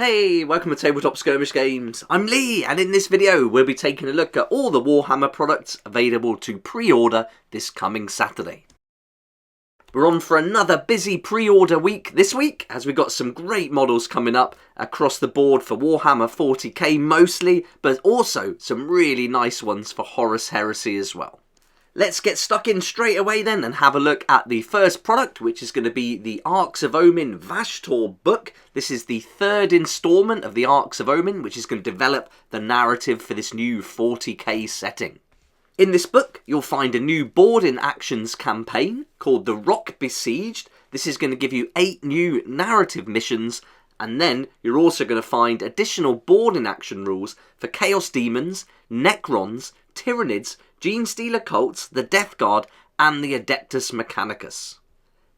Hey, welcome to Tabletop Skirmish Games. I'm Lee, and in this video we'll be taking a look at all the Warhammer products available to pre-order this coming Saturday. We're on for another busy pre-order week this week, as we've got some great models coming up across the board for Warhammer 40k mostly, but also some really nice ones for Horus Heresy as well. Let's get stuck in straight away then and have a look at the first product, which is going to be the Arcs of Omen Vashtor book. This is the third instalment of the Arcs of Omen, which is going to develop the narrative for this new 40k setting. In this book, you'll find a new board in actions campaign called The Rock Besieged. This is going to give you 8 new narrative missions, and then you're also going to find additional board in action rules for Chaos Demons, Necrons, Tyranids, Genestealer Occults, the Death Guard, and the Adeptus Mechanicus.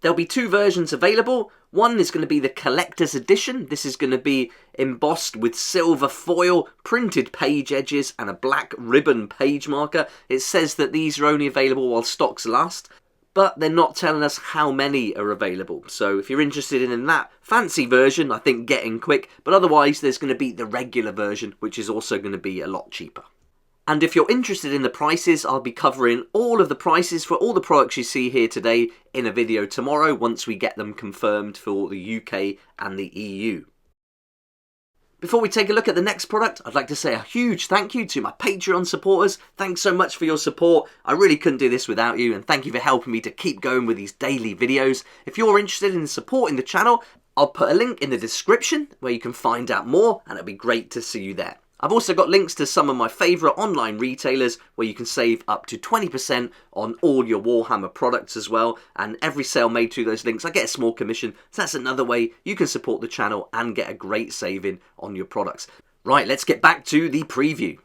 There'll be 2 versions available. One is going to be the Collector's Edition. This is going to be embossed with silver foil, printed page edges, and a black ribbon page marker. It says that these are only available while stocks last, but they're not telling us how many are available. So if you're interested in that fancy version, I think get in quick. But otherwise, there's going to be the regular version, which is also going to be a lot cheaper. And if you're interested in the prices, I'll be covering all of the prices for all the products you see here today in a video tomorrow once we get them confirmed for the UK and the EU. Before we take a look at the next product, I'd like to say a huge thank you to my Patreon supporters. Thanks so much for your support. I really couldn't do this without you, and thank you for helping me to keep going with these daily videos. If you're interested in supporting the channel, I'll put a link in the description where you can find out more, and it'll be great to see you there. I've also got links to some of my favourite online retailers where you can save up to 20% on all your Warhammer products as well, and every sale made through those links I get a small commission, so that's another way you can support the channel and get a great saving on your products. Right, let's get back to the preview.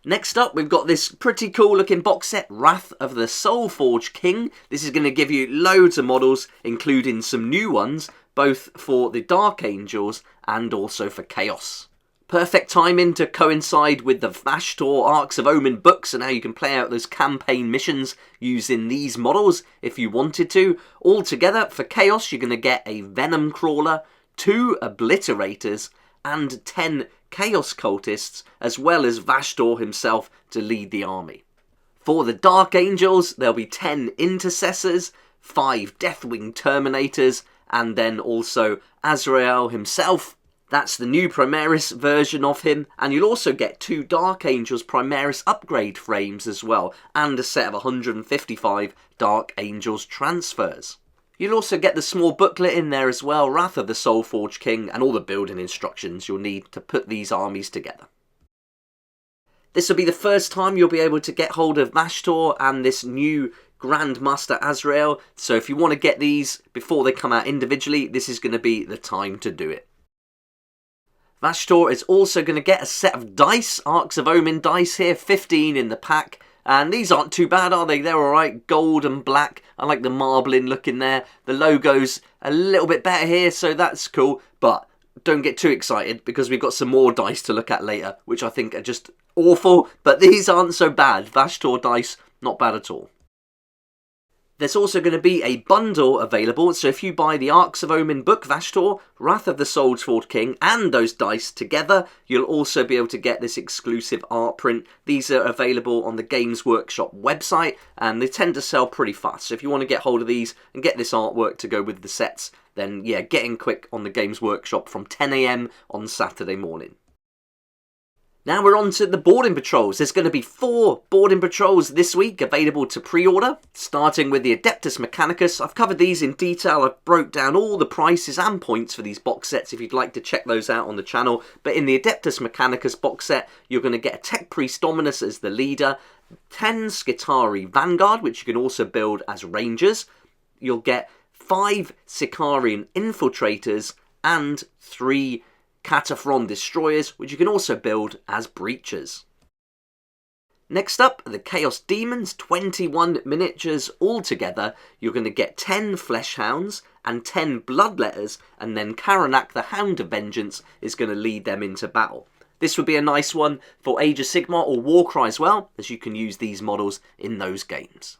Next up, we've got this pretty cool looking box set, Wrath of the Soulforge King. This is going to give you loads of models, including some new ones, both for the Dark Angels and also for Chaos. Perfect timing to coincide with the Vashtor Arcs of Omen books and how you can play out those campaign missions using these models if you wanted to. All together, for Chaos, you're going to get a Venom Crawler, 2 Obliterators, and 10 Chaos Cultists, as well as Vashtor himself to lead the army. For the Dark Angels, there'll be 10 Intercessors, 5 Deathwing Terminators, and then also Azrael himself. That's the new Primaris version of him, and you'll also get 2 Dark Angels Primaris upgrade frames as well, and a set of 155 Dark Angels transfers. You'll also get the small booklet in there as well, Wrath of the Soulforge King, and all the building instructions you'll need to put these armies together. This will be the first time you'll be able to get hold of Vashtor and this new Grandmaster Azrael, so if you want to get these before they come out individually, this is going to be the time to do it. Vashtor is also going to get a set of dice, Arcs of Omen dice here, 15 in the pack. And these aren't too bad, are they? They're alright, gold and black. I like the marbling look in there. The logo's a little bit better here, so that's cool. But don't get too excited, because we've got some more dice to look at later, which I think are just awful. But these aren't so bad. Vashtor dice, not bad at all. There's also going to be a bundle available, so if you buy the Arcs of Omen book, Vashtor, Wrath of the Soulforge King, and those dice together, you'll also be able to get this exclusive art print. These are available on the Games Workshop website, and they tend to sell pretty fast. So if you want to get hold of these and get this artwork to go with the sets, then yeah, get in quick on the Games Workshop from 10 AM on Saturday morning. Now we're on to the boarding patrols. There's going to be 4 boarding patrols this week available to pre-order, starting with the Adeptus Mechanicus. I've covered these in detail. I've broke down all the prices and points for these box sets if you'd like to check those out on the channel. But in the Adeptus Mechanicus box set, you're going to get a Tech Priest Dominus as the leader, 10 Skitarii Vanguard, which you can also build as Rangers. You'll get 5 Sicarian Infiltrators and 3 Cataphron Destroyers, which you can also build as Breachers. Next up, the Chaos Demons, 21 miniatures altogether. You're going to get 10 Fleshhounds and 10 Bloodletters, and then Karanak the Hound of Vengeance is going to lead them into battle. This would be a nice one for Age of Sigmar or Warcry as well, as you can use these models in those games.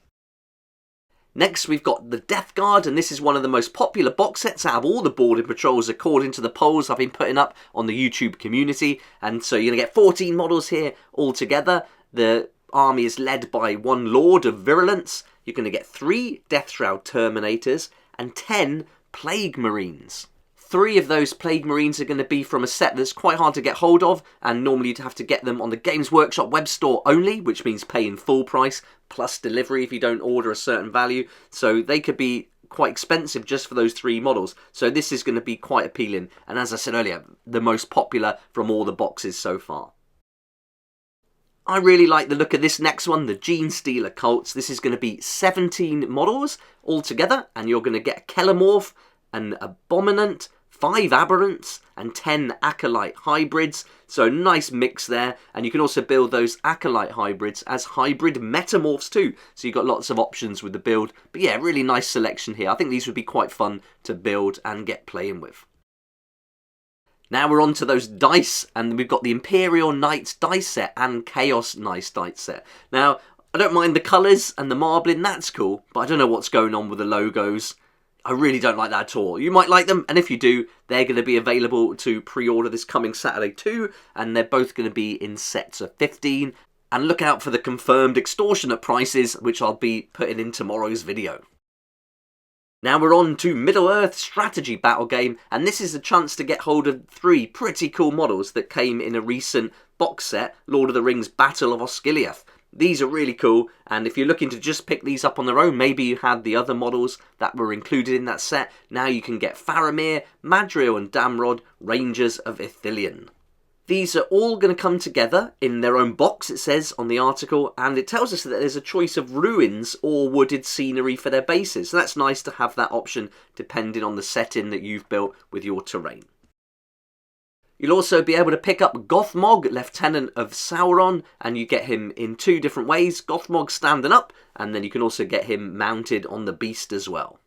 Next, we've got the Death Guard, and this is one of the most popular box sets out of all the boarding patrols according to the polls I've been putting up on the YouTube community. And so you're going to get 14 models here altogether. The army is led by one Lord of Virulence. You're going to get 3 Death Shroud Terminators and 10 Plague Marines. 3 of those Plague Marines are going to be from a set that's quite hard to get hold of, and normally you'd have to get them on the Games Workshop web store only, which means paying full price plus delivery if you don't order a certain value. So they could be quite expensive just for those 3 models. So this is going to be quite appealing, and as I said earlier, the most popular from all the boxes so far. I really like the look of this next one, the Gene Steal Occults. This is going to be 17 models altogether, and you're going to get a Kellamorph, an Abominant, 5 Aberrants, and 10 Acolyte Hybrids. So nice mix there, and you can also build those Acolyte Hybrids as hybrid Metamorphs too. So you've got lots of options with the build. But yeah, really nice selection here. I think these would be quite fun to build and get playing with. Now we're on to those dice, and we've got the Imperial Knights dice set and Chaos Knights dice set. Now, I don't mind the colours and the marbling, that's cool, but I don't know what's going on with the logos. I really don't like that at all. You might like them, and if you do, they're going to be available to pre-order this coming Saturday too, and they're both going to be in sets of 15. And look out for the confirmed extortionate prices, which I'll be putting in tomorrow's video. Now we're on to Middle-earth strategy battle game, and this is a chance to get hold of 3 pretty cool models that came in a recent box set, Lord of the Rings Battle of Osgiliath. These are really cool, and if you're looking to just pick these up on their own, maybe you had the other models that were included in that set, now you can get Faramir, Madriel and Damrod, Rangers of Ithilien. These are all going to come together in their own box, it says on the article, and it tells us that there's a choice of ruins or wooded scenery for their bases. So that's nice to have that option depending on the setting that you've built with your terrain. You'll also be able to pick up Gothmog, Lieutenant of Sauron, and you get him in 2 different ways. Gothmog standing up, and then you can also get him mounted on the beast as well.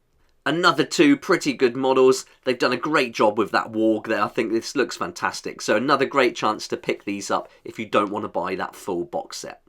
Another 2 pretty good models. They've done a great job with that warg there. I think this looks fantastic. So another great chance to pick these up if you don't want to buy that full box set.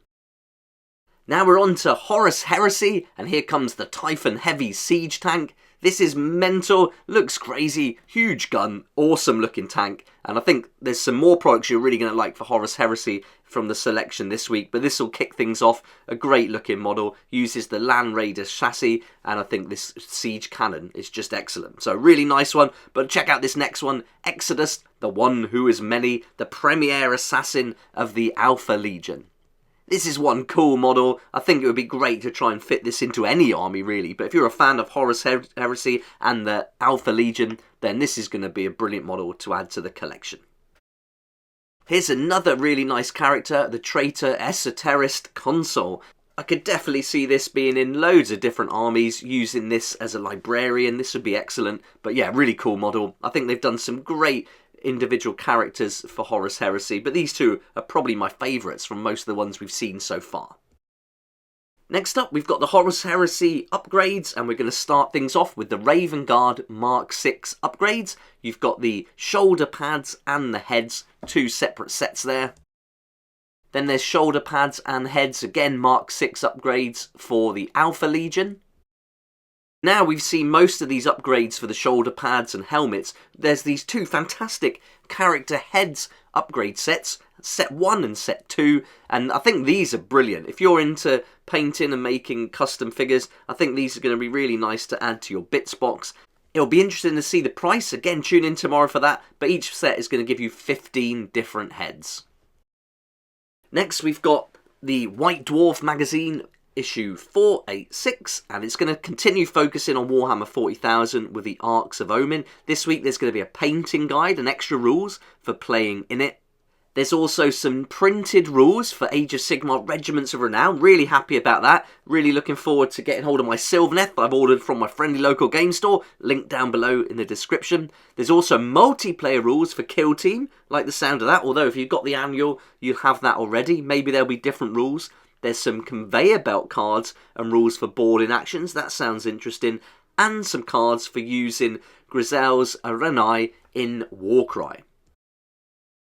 Now we're on to Horus Heresy, and here comes the Typhon Heavy Siege Tank. This is mental, looks crazy, huge gun, awesome looking tank, and I think there's some more products you're really going to like for Horus Heresy from the selection this week, but this will kick things off. A great looking model, uses the Land Raider chassis, and I think this siege cannon is just excellent. So really nice one, but check out this next one, Exodus, the one who is many, the premier assassin of the Alpha Legion. This is one cool model. I think it would be great to try and fit this into any army really, but if you're a fan of Horus Heresy and the Alpha Legion, then this is going to be a brilliant model to add to the collection. Here's another really nice character, the Traitor Esoterist Consul. I could definitely see this being in loads of different armies, using this as a librarian. This would be excellent, but yeah, really cool model. I think they've done some great individual characters for Horus Heresy, but these 2 are probably my favourites from most of the ones we've seen so far. Next up, we've got the Horus Heresy upgrades, and we're going to start things off with the Raven Guard Mark 6 upgrades. You've got the shoulder pads and the heads, 2 separate sets there. Then there's shoulder pads and heads, again Mark 6 upgrades for the Alpha Legion. Now we've seen most of these upgrades for the shoulder pads and helmets. There's these 2 fantastic character heads upgrade sets, set 1 and set 2, and I think these are brilliant. If you're into painting and making custom figures, I think these are going to be really nice to add to your bits box. It'll be interesting to see the price, again tune in tomorrow for that, but each set is going to give you 15 different heads. Next we've got the White Dwarf magazine, issue 486, and it's going to continue focusing on Warhammer 40,000 with the Arcs of Omen. This week there's going to be a painting guide and extra rules for playing in it. There's also some printed rules for Age of Sigmar Regiments of Renown. Really happy about that. Really looking forward to getting hold of my Sylvaneth I've ordered from my friendly local game store. Link down below in the description. There's also multiplayer rules for Kill Team. Like the sound of that. Although if you've got the annual, you have that already. Maybe there'll be different rules. There's some conveyor belt cards and rules for boarding actions. That sounds interesting. And some cards for using Grizel's Arenai in Warcry.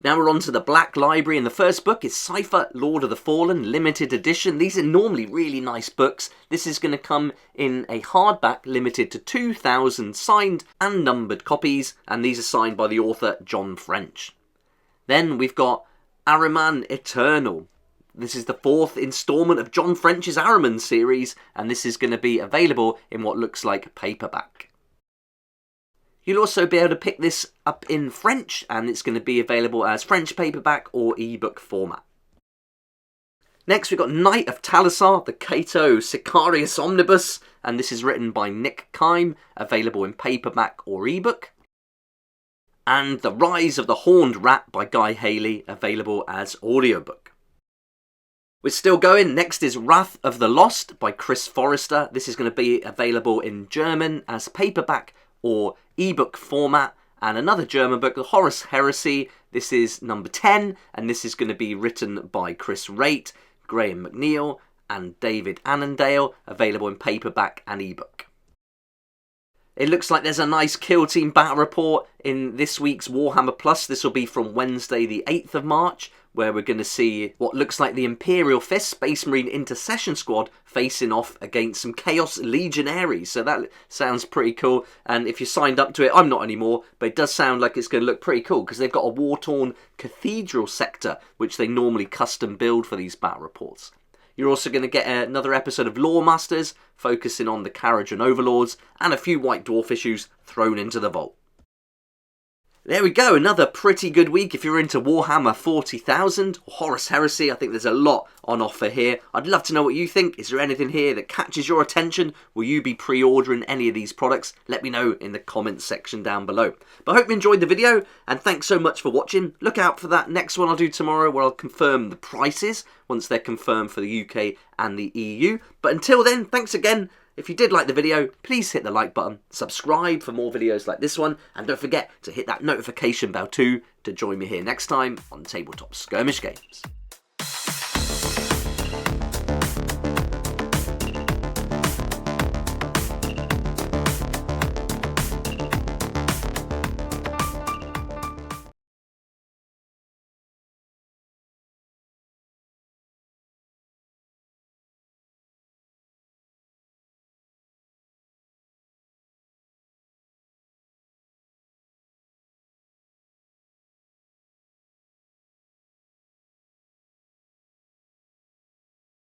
Now we're on to the Black Library, and the first book is Cipher, Lord of the Fallen, limited edition. These are normally really nice books. This is going to come in a hardback limited to 2,000 signed and numbered copies, and these are signed by the author John French. Then we've got Ahriman Eternal. This is the 4th instalment of John French's Ahriman series, and this is going to be available in what looks like paperback. You'll also be able to pick this up in French, and it's going to be available as French paperback or ebook format. Next we've got Knight of Talisar, the Cato Sicarius Omnibus, and this is written by Nick Kime, available in paperback or ebook. And The Rise of the Horned Rat by Guy Haley, available as audiobook. We're still going. Next is Wrath of the Lost by Chris Forrester. This is going to be available in German as paperback or ebook format, and another German book, The Horus Heresy. This is number 10, and this is going to be written by Chris Raitt, Graham McNeil, and David Annandale, available in paperback and ebook. It looks like there's a nice Kill Team battle report in this week's Warhammer Plus. This will be from Wednesday the 8th of March, where we're going to see what looks like the Imperial 5th Space Marine Intercession Squad facing off against some Chaos Legionaries. So that sounds pretty cool. And if you signed up to it, I'm not anymore, but it does sound like it's going to look pretty cool because they've got a war-torn cathedral sector, which they normally custom build for these battle reports. You're also going to get another episode of Lore Masters, focusing on the Kharadron Overlords, and a few White Dwarf issues thrown into the vault. There we go, another pretty good week if you're into Warhammer 40,000 or Horus Heresy. I think there's a lot on offer here. I'd love to know what you think. Is there anything here that catches your attention? Will you be pre-ordering any of these products? Let me know in the comments section down below. But I hope you enjoyed the video, and thanks so much for watching. Look out for that next one I'll do tomorrow, where I'll confirm the prices once they're confirmed for the UK and the EU. But until then, thanks again. If you did like the video, please hit the like button, subscribe for more videos like this one, and don't forget to hit that notification bell too to join me here next time on Tabletop Skirmish Games.